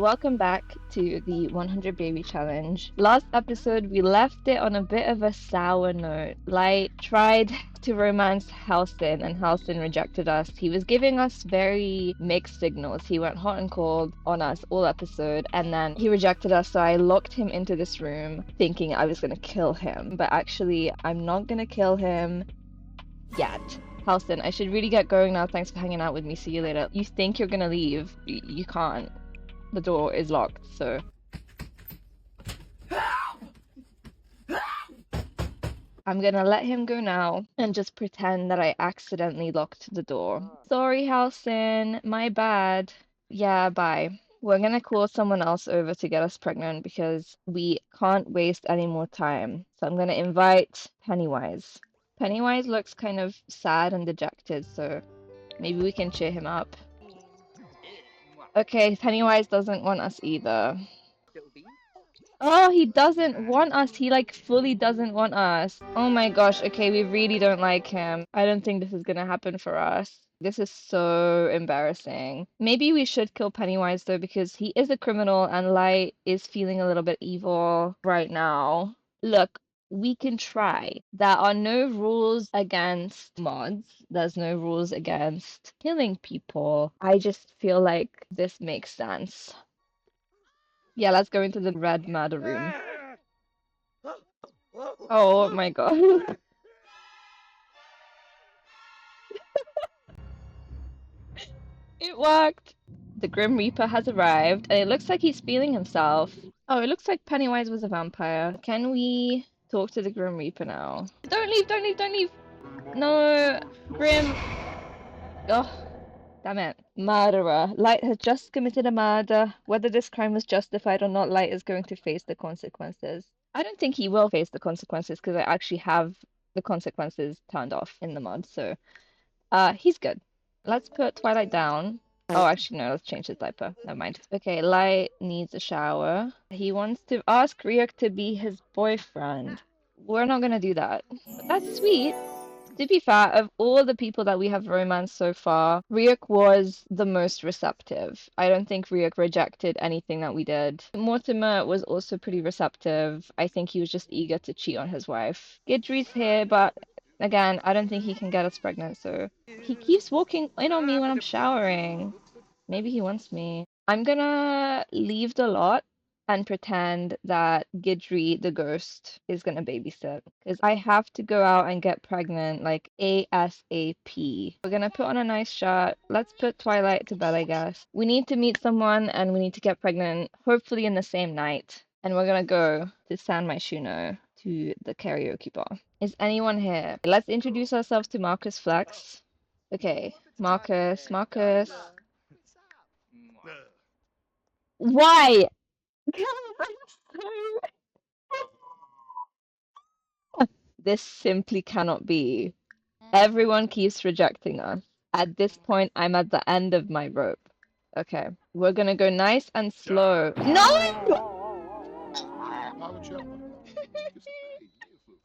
Welcome back to the 100 Baby Challenge. Last episode, we left it on a bit of a sour note. Light tried to romance Halcyon, and Halcyon rejected us. He was giving us very mixed signals. He went hot and cold on us all episode, and then he rejected us, so I locked him into this room thinking I was gonna kill him. But actually, I'm not gonna kill him yet. Halcyon, I should really get going now. Thanks for hanging out with me. See you later. You think you're gonna leave? You can't. The door is locked, so. I'm gonna let him go now and just pretend that I accidentally locked the door. Sorry, Halcyon, my bad. Yeah, bye. We're gonna call someone else over to get us pregnant because we can't waste any more time. So I'm gonna invite Pennywise. Pennywise looks kind of sad and dejected, so maybe we can cheer him up. Okay, Pennywise doesn't want us either. Oh, he doesn't want us. He like fully doesn't want us. Oh my gosh. Okay, we really don't like him. I don't think this is gonna happen for us. This is so embarrassing. Maybe we should kill Pennywise though, because he is a criminal and Light is feeling a little bit evil right now. Look, we can try. There are no rules against mods. There's no rules against killing people. I just feel like this makes sense. Yeah, let's go into the red murder room. Oh my god. It worked! The Grim Reaper has arrived, and it looks like he's feeling himself. Oh, it looks like Pennywise was a vampire. Can we talk to the Grim Reaper now? Don't leave, don't leave, don't leave! No, Grim. Oh, damn it. Murderer. Light has just committed a murder. Whether this crime was justified or not, Light is going to face the consequences. I don't think he will face the consequences because I actually have the consequences turned off in the mod, so he's good. Let's put Twilight down. Oh, actually, no, let's change his diaper. Never mind. Okay, Light needs a shower. He wants to ask Ryuk to be his boyfriend. We're not gonna do that. But that's sweet. To be fair, of all the people that we have romanced so far, Ryuk was the most receptive. I don't think Ryuk rejected anything that we did. Mortimer was also pretty receptive. I think he was just eager to cheat on his wife. Gidry's here, but again, I don't think he can get us pregnant, so he keeps walking in on me when I'm showering. Maybe he wants me. I'm gonna leave the lot and pretend that Gidry, the ghost, is gonna babysit. Because I have to go out and get pregnant, like, ASAP. We're gonna put on a nice shirt. Let's put Twilight to bed, I guess. We need to meet someone and we need to get pregnant, hopefully in the same night. And we're gonna go to San Myshuno, to the karaoke bar. Is anyone here? Let's introduce ourselves to Marcus Flex. Okay, Marcus. Why? This simply cannot be. Everyone keeps rejecting us. At this point, I'm at the end of my rope. Okay, we're gonna go nice and slow. No!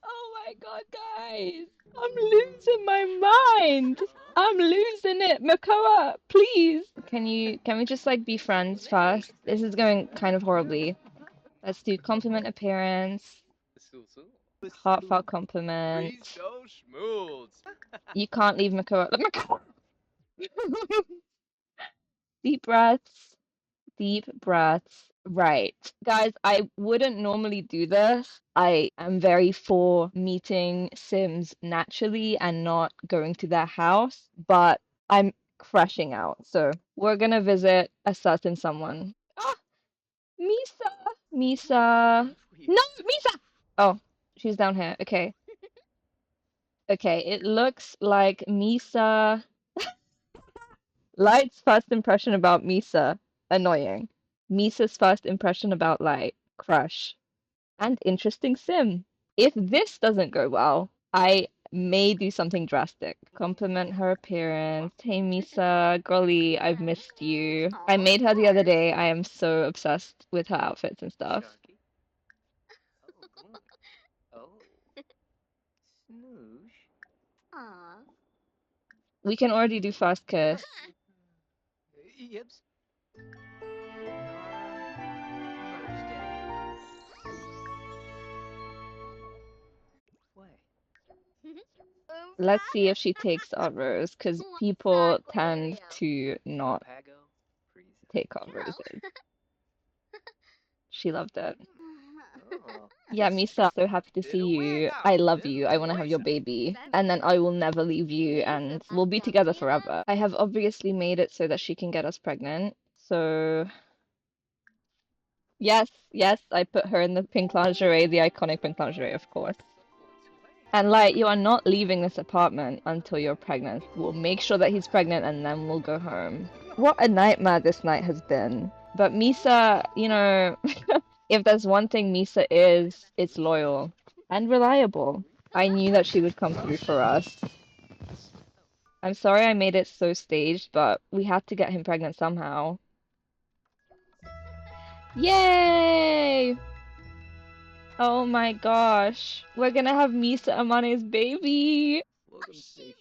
Oh my god, guys! I'm losing my mind! I'm losing it! Makoa, please! Can we just like be friends first? This is going kind of horribly. Let's do compliment appearance. Heartfelt compliment. You can't leave Makoa. Look, Makoa! Deep breaths. Deep breaths. Right. Guys, I wouldn't normally do this. I am very for meeting Sims naturally and not going to their house, but I'm crashing out. So we're gonna visit a certain someone. Ah, Misa! Misa! No, Misa! Oh, she's down here. Okay. Okay, it looks like Misa. Light's first impression about Misa. Annoying. Misa's first impression about Light. Crush. And interesting sim. If this doesn't go well, I may do something drastic. Compliment her appearance. Hey Misa, golly, I've missed you. I made her the other day. I am so obsessed with her outfits and stuff. We can already do first kiss. Let's see if she takes our rose, because people tend to not take our roses. She loved it. Yeah, Misa, so happy to see you. I love you. I want to have your baby. And then I will never leave you and we'll be together forever. I have obviously made it so that she can get us pregnant. So, yes, yes, I put her in the pink lingerie, the iconic pink lingerie, of course. And like, you are not leaving this apartment until you're pregnant. We'll make sure that he's pregnant and then we'll go home. What a nightmare this night has been. But Misa, you know, if there's one thing Misa is, it's loyal and reliable. I knew that she would come through for us. I'm sorry I made it so staged, but we had to get him pregnant somehow. Yay! Oh my gosh. We're gonna have misaamane's baby. She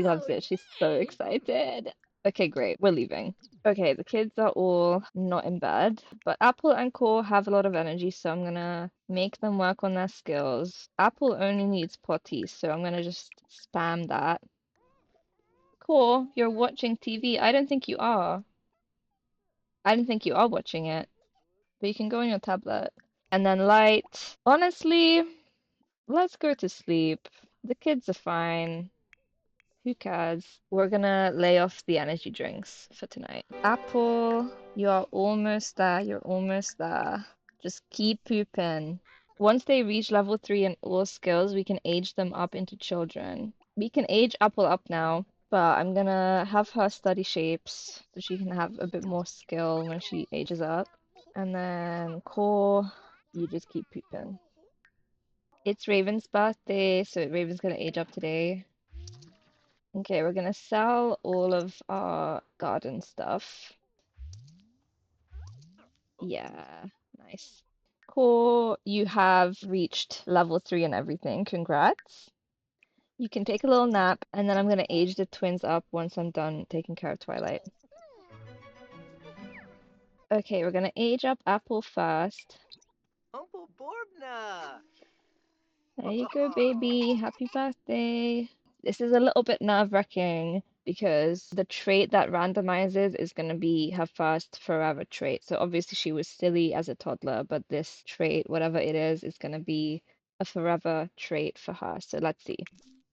loves it. She's so excited. Okay, great. We're leaving. Okay, the kids are all not in bed, but Apple and Core have a lot of energy, so I'm gonna make them work on their skills. Apple only needs potty, so I'm gonna just spam that. Core, you're watching TV. I don't think you are. I don't think you are watching it, but you can go on your tablet. And then Light. Honestly, let's go to sleep. The kids are fine. Who cares? We're gonna lay off the energy drinks for tonight. Apple, you're almost there. You're almost there. Just keep pooping. Once they reach level 3 in all skills, we can age them up into children. We can age Apple up now, but I'm gonna have her study shapes so she can have a bit more skill when she ages up. And then Core, you just keep pooping. It's Raven's birthday, so Raven's gonna age up today. Okay, we're gonna sell all of our garden stuff. Yeah, nice. Cool, you have reached level 3 and everything. Congrats. You can take a little nap, and then I'm gonna age the twins up once I'm done taking care of Twilight. Okay, we're gonna age up Apple first. There you go, baby. Happy birthday. This is a little bit nerve-wracking because the trait that randomizes is going to be her first forever trait. So obviously she was silly as a toddler, but this trait, whatever it is going to be a forever trait for her. So let's see.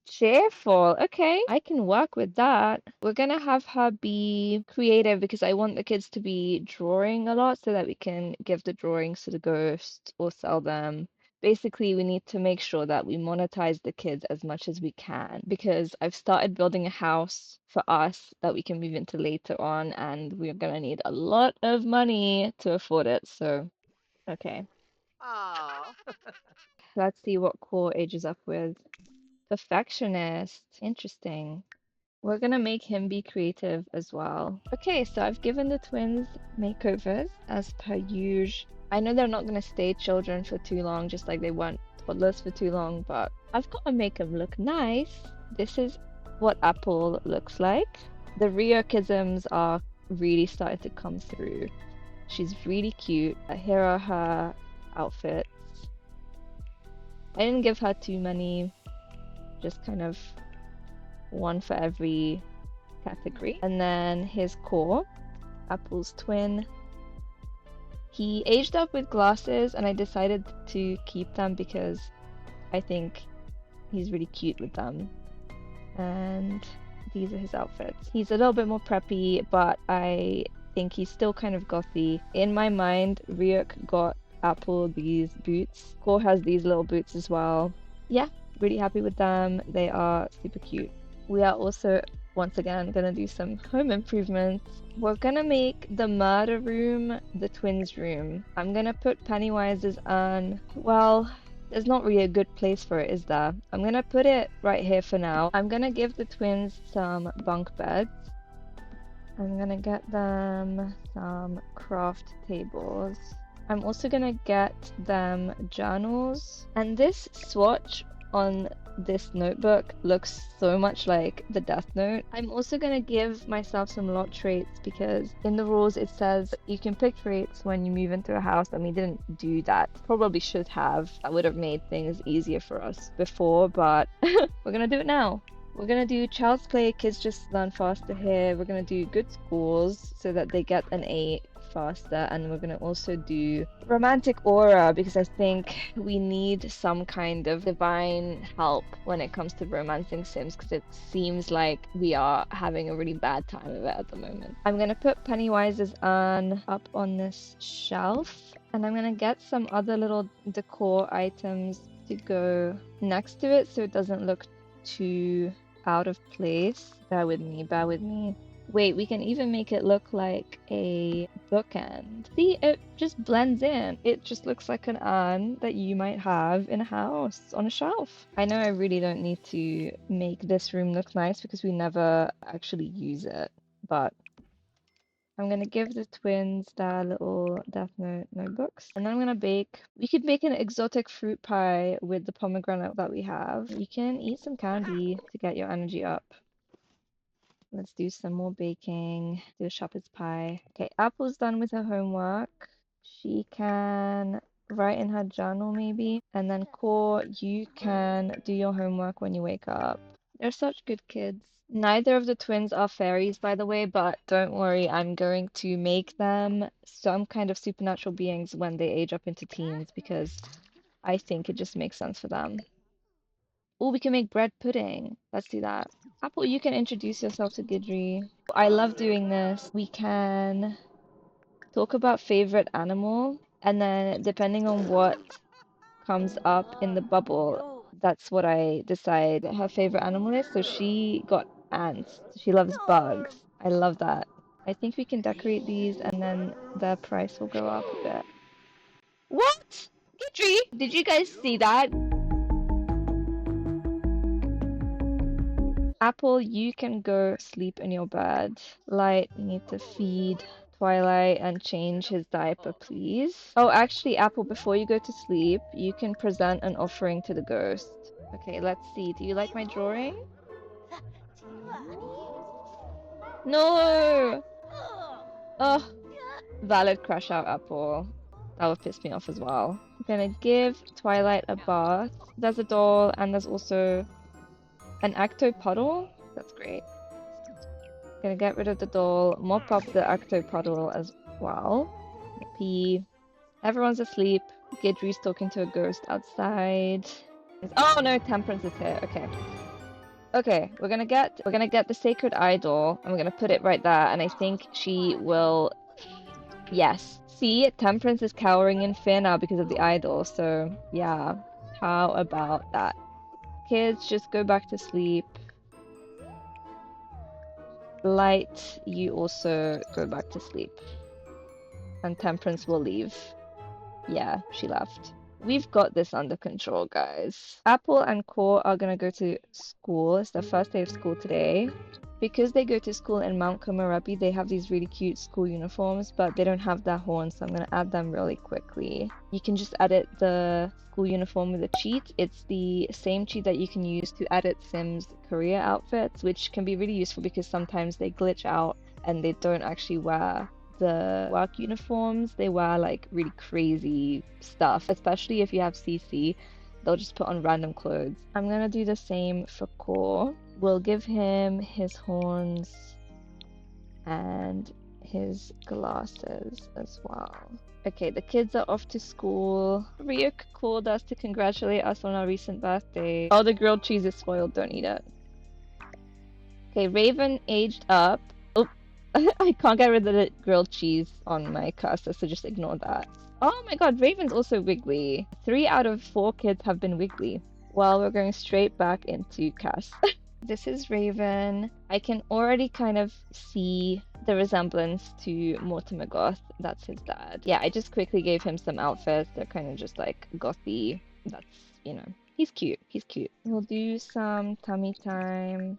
Cheerful. Okay, I can work with that. We're gonna have her be creative because I want the kids to be drawing a lot so that we can give the drawings to the ghost or sell them. Basically, we need to make sure that we monetize the kids as much as we can because I've started building a house for us that we can move into later on, and we're gonna need a lot of money to afford it. So, okay. Let's see what Core ages up with. Perfectionist. Interesting. We're gonna make him be creative as well. Okay, so I've given the twins makeovers as per usual. I know they're not gonna stay children for too long, just like they weren't toddlers for too long, but I've got to make them look nice. This is what Apple looks like. The ryukisms are really starting to come through. She's really cute. Here are her outfits. I didn't give her too many, just kind of one for every category. And then his Core, Apple's twin. He aged up with glasses, and I decided to keep them because I think he's really cute with them. And these are his outfits. He's a little bit more preppy, but I think he's still kind of gothy. In my mind, Ryuk got Apple these boots. Core has these little boots as well. Yeah, really happy with them. They are super cute. We are also, once again, gonna do some home improvements. We're gonna make the murder room the twins' room. I'm gonna put Pennywise's urn. Well, there's not really a good place for it, is there? I'm gonna put it right here for now. I'm gonna give the twins some bunk beds. I'm gonna get them some craft tables. I'm also gonna get them journals. And this swatch on this notebook looks so much like the Death Note. I'm also gonna give myself some lot traits because in the rules it says you can pick traits when you move into a house, and we didn't do that. Probably should have. That would have made things easier for us before, but we're gonna do it now. We're gonna do child's play, kids just learn faster here. We're gonna do good schools so that they get an A faster, and we're gonna also do romantic aura because I think we need some kind of divine help when it comes to romancing Sims because it seems like we are having a really bad time of it at the moment. I'm gonna put Pennywise's urn up on this shelf, and I'm gonna get some other little decor items to go next to it so it doesn't look too out of place. Bear with me, bear with me. Wait, we can even make it look like a bookend. See, it just blends in. It just looks like an urn that you might have in a house on a shelf. I know I really don't need to make this room look nice because we never actually use it, but I'm gonna give the twins their little Death Note notebooks, and then I'm gonna bake. We could make an exotic fruit pie with the pomegranate that we have. You can eat some candy to get your energy up. Let's do some more baking. Do a shepherd's pie. Okay, Apple's done with her homework. She can write in her journal maybe. And then Core, you can do your homework when you wake up. They're such good kids. Neither of the twins are fairies, by the way, but don't worry, I'm going to make them some kind of supernatural beings when they age up into teens because I think it just makes sense for them. Oh, we can make bread pudding. Let's do that. Apple, you can introduce yourself to Gidry. I love doing this. We can talk about favorite animal, and then depending on what comes up in the bubble, that's what I decide her favorite animal is. So she got ants. She loves bugs. I love that. I think we can decorate these, and then the price will go up a bit. What? Gidry, did you guys see that? Apple, you can go sleep in your bed. Light, you need to feed Twilight and change his diaper, please. Oh, actually, Apple, before you go to sleep, you can present an offering to the ghost. Okay, let's see. Do you like my drawing? No! Oh, valid crash out, Apple. That would piss me off as well. I'm gonna give Twilight a bath. There's a doll, and there's also an octopuddle? That's great. Gonna get rid of the doll, mop up the octopuddle as well. Pee. Everyone's asleep. Gidry's talking to a ghost outside. Oh no, Temperance is here. Okay. Okay, we're gonna get the sacred idol and we're gonna put it right there, and I think she will. Yes. See, Temperance is cowering in fear now because of the idol, so yeah. How about that? Kids, just go back to sleep. Light, you also go back to sleep. And Temperance will leave. Yeah, she left. We've got this under control, guys. Apple and Core are gonna go to school. It's their first day of school today. Because they go to school in Mount Komorebi, they have these really cute school uniforms, but they don't have their horns, so I'm gonna add them really quickly. You can just edit the school uniform with a cheat. It's the same cheat that you can use to edit Sims career outfits, which can be really useful because sometimes they glitch out and they don't actually wear the work uniforms. They wear like really crazy stuff, especially if you have CC. They'll just put on random clothes. I'm gonna do the same for Core. We'll give him his horns and his glasses as well. Okay, the kids are off to school. Ryuk called us to congratulate us on our recent birthday. Oh, the grilled cheese is spoiled, don't eat it. Okay, Raven aged up. Oh, I can't get rid of the grilled cheese on my cursor, so just ignore that. Oh my god, Raven's also wiggly. 3 out of 4 kids have been wiggly. Well, we're going straight back into Cass. This is Raven. I can already kind of see the resemblance to Mortimer Goth. That's his dad. Yeah, I just quickly gave him some outfits. They're kind of just like gothy. That's, you know, he's cute. He's cute. We'll do some tummy time.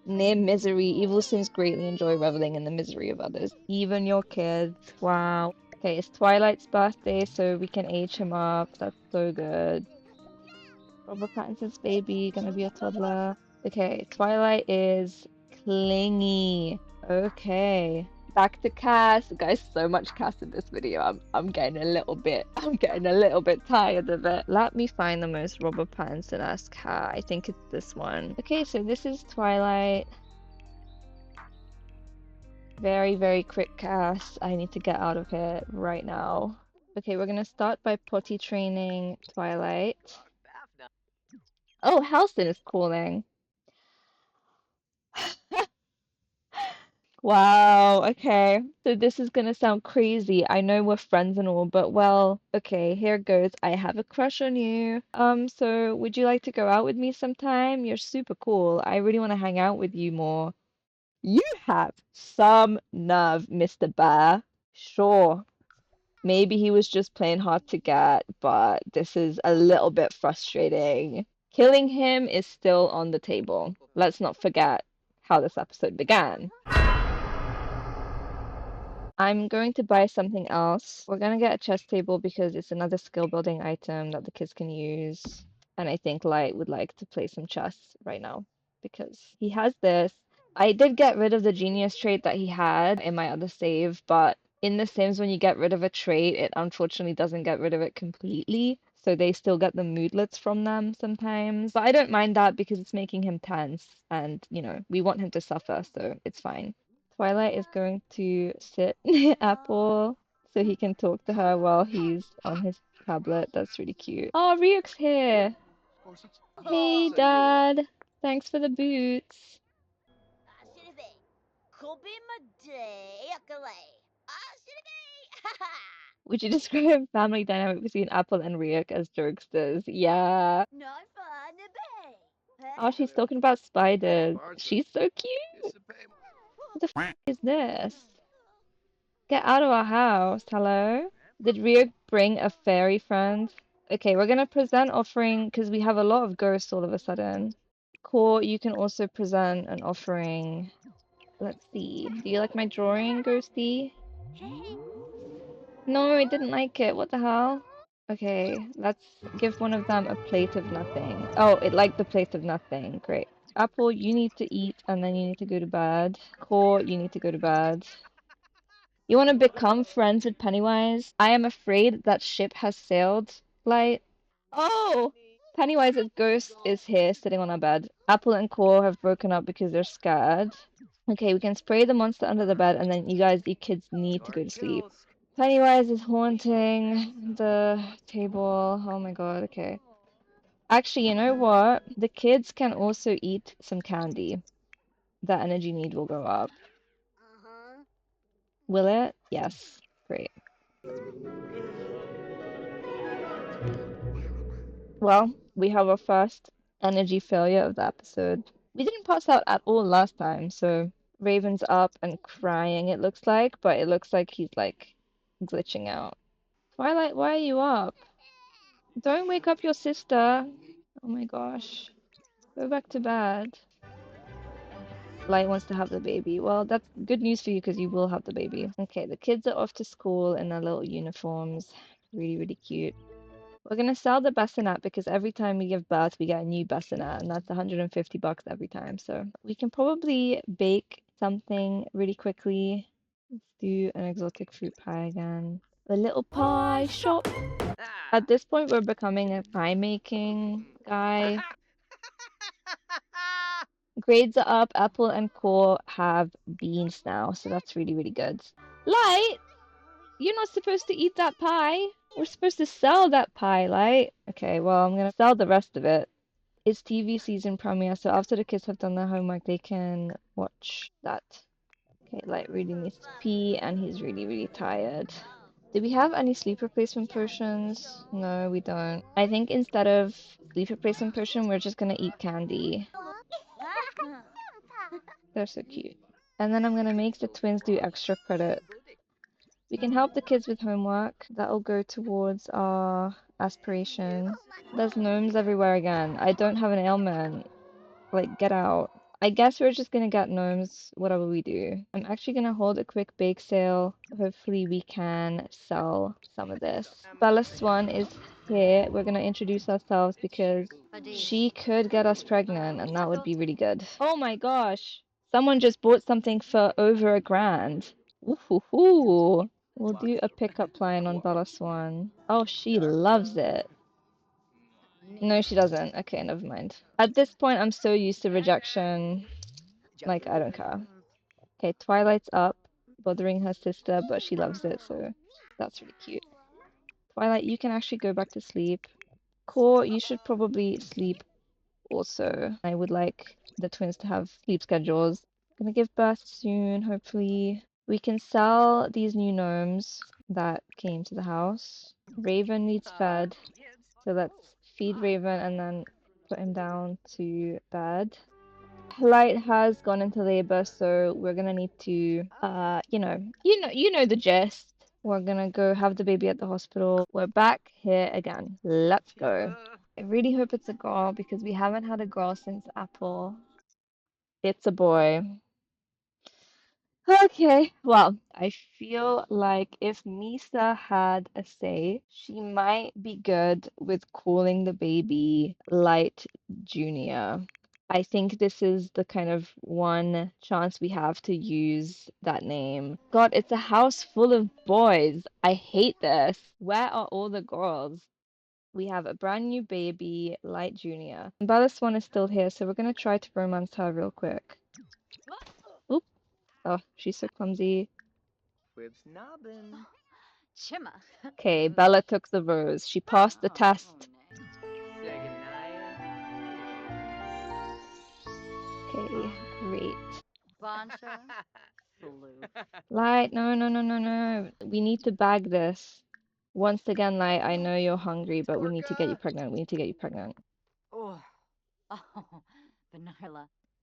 Near misery. Evil Sims greatly enjoy reveling in the misery of others. Even your kids. Wow. Okay, it's Twilight's birthday, so we can age him up. That's so good. Robert Pattinson's baby, gonna be a toddler. Okay, Twilight is clingy. Okay. Back to Cass. Guys, so much Cass in this video. I'm getting a little bit tired of it. Let me find the most Robert Pattinson-esque cat. I think it's this one. Okay, so this is Twilight. Very, very quick Cass. I need to get out of here right now. Okay, we're gonna start by potty training Twilight. Oh, Halston is calling. Wow, okay. So this is gonna sound crazy. I know we're friends and all, but well, okay, here goes. I have a crush on you. So would you like to go out with me sometime? You're super cool. I really want to hang out with you more. You have some nerve, Mr. Bear. Sure. Maybe he was just plain hard to get, but this is a little bit frustrating. Killing him is still on the table. Let's not forget how this episode began. I'm going to buy something else. We're gonna get a chess table because it's another skill building item that the kids can use. And I think Light would like to play some chess right now because he has this. I did get rid of the genius trait that he had in my other save, but in The Sims, when you get rid of a trait, it unfortunately doesn't get rid of it completely. So they still get the moodlets from them sometimes. But I don't mind that because it's making him tense and, you know, we want him to suffer, so it's fine. Twilight is going to sit near Apple so he can talk to her while he's on his tablet. That's really cute. Oh, Ryuk's here. Hey, Dad. Thanks for the boots. Would you describe family dynamic between Apple and Ryuk as jokesters? Yeah. Oh, she's talking about spiders. She's so cute. What the f is this? Get out of our house. Hello? Did Ryuk bring a fairy friend? Okay, we're gonna present offering because we have a lot of ghosts all of a sudden. Core, you can also present an offering. Let's see. Do you like my drawing, Ghosty? No, I didn't like it. What the hell? Okay, let's give one of them a plate of nothing. Oh, it liked the plate of nothing. Great. Apple, you need to eat and then you need to go to bed. Core, you need to go to bed. You want to become friends with Pennywise? I am afraid that ship has sailed, Light. Oh! Pennywise's ghost is here, sitting on our bed. Apple and Core have broken up because they're scared. Okay, we can spray the monster under the bed, and then you kids need to go to sleep. Pennywise is haunting the table. Oh my god, okay. Actually, you know what? The kids can also eat some candy. Their energy need will go up. Will it? Yes. Great. Well, we have our first energy failure of the episode. We didn't pass out at all last time, so Raven's up and crying, it looks like, but it looks like he's like glitching out. Twilight, why are you up? Don't wake up your sister. Oh my gosh. Go back to bed. Light wants to have the baby. Well, that's good news for you because you will have the baby. Okay, the kids are off to school in their little uniforms. Really, really cute. We're gonna sell the bassinet because every time we give birth, we get a new bassinet, and that's 150 bucks every time. So we can probably bake something really quickly. Let's do an exotic fruit pie again. A little pie shop. At this point, we're becoming a pie making guy. Grades are up. Apple and Core have beans now, so that's really, really good. Light, you're not supposed to eat that pie. We're supposed to sell that pie, Light. Okay, well, I'm gonna sell the rest of it. It's TV season premiere, so after the kids have done their homework, they can watch that. Okay, Light really needs to pee, and he's really, really tired. Do we have any sleep replacement potions? No, we don't. I think instead of sleep replacement potion, we're just gonna eat candy. They're so cute. And then I'm gonna make the twins do extra credit. We can help the kids with homework. That'll go towards our aspiration. There's gnomes everywhere again. I don't have an ailment. Like, get out. I guess we're just gonna get gnomes, whatever we do. I'm actually gonna hold a quick bake sale. Hopefully we can sell some of this. Bella Swan is here, we're gonna introduce ourselves because she could get us pregnant, and that would be really good. Oh my gosh! Someone just bought something for over $1,000. Ooh, we'll do a pickup line on Bella Swan. Oh, she loves it. No, she doesn't. Okay, never mind. At this point, I'm so used to rejection. Like, I don't care. Okay, Twilight's up, bothering her sister, but she loves it, so that's really cute. Twilight, you can actually go back to sleep. Core, you should probably sleep also. I would like the twins to have sleep schedules. Gonna give birth soon, hopefully. We can sell these new gnomes that came to the house. Raven needs fed, so let's feed Raven and then put him down to bed. Light has gone into labor, so we're gonna need to, you know the gist. We're gonna go have the baby at the hospital. We're back here again. Let's go. I really hope it's a girl because we haven't had a girl since Apple. It's a boy. Okay, well, I feel like if Misa had a say, she might be good with calling the baby Light Junior. I think this is the kind of one chance we have to use that name. God, it's a house full of boys. I hate this. Where are all the girls? We have a brand new baby, Light Junior. Bella Swan is still here, so we're gonna try to romance her real quick. Oop. Oh, she's so clumsy. Okay, Bella took the rose. She passed the test. Okay, great. Light, no. We need to bag this. Once again, Light, I know you're hungry, but we need to get you pregnant. We need to get you pregnant.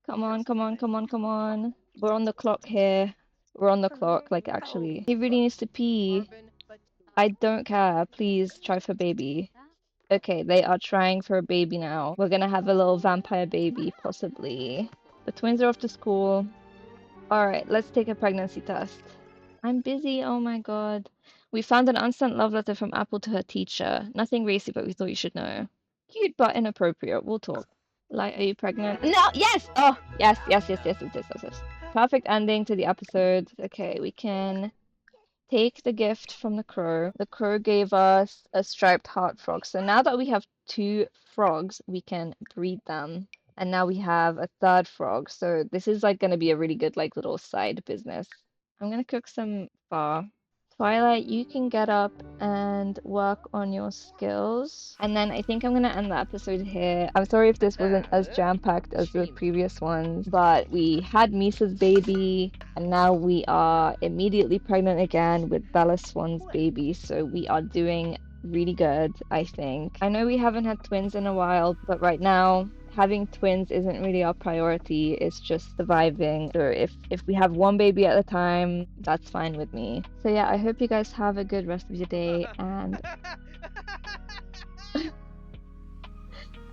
Come on. We're on the clock here. We're on the clock, like actually. He really needs to pee. I don't care. Please try for baby. Okay, they are trying for a baby now. We're gonna have a little vampire baby, possibly. The twins are off to school. Alright, let's take a pregnancy test. I'm busy, oh my god. We found an unsent love letter from Apple to her teacher. Nothing racy, but we thought you should know. Cute but inappropriate. We'll talk. Light, are you pregnant? No! Yes! Oh, yes. Perfect ending to the episode. Okay, we can take the gift from the crow. The crow gave us a striped heart frog. So now that we have 2 frogs, we can breed them. And now we have a 3rd frog. So this is like going to be a really good like little side business. I'm going to cook some pho. Twilight, you can get up and work on your skills. And then I think I'm going to end the episode here. I'm sorry if this wasn't as jam-packed as the previous ones, but we had Misa's baby, and now we are immediately pregnant again with Bella Swan's baby. So we are doing really good, I think. I know we haven't had twins in a while, but right now having twins isn't really our priority. It's just surviving. So if we have one baby at a time, that's fine with me. So yeah, I hope you guys have a good rest of your day, and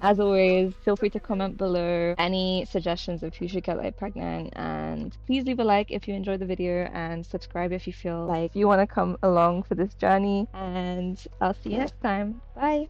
as always, feel free to comment below any suggestions of who should get like pregnant, and please leave a like if you enjoyed the video and subscribe if you feel like you want to come along for this journey, and I'll see you next time. Bye.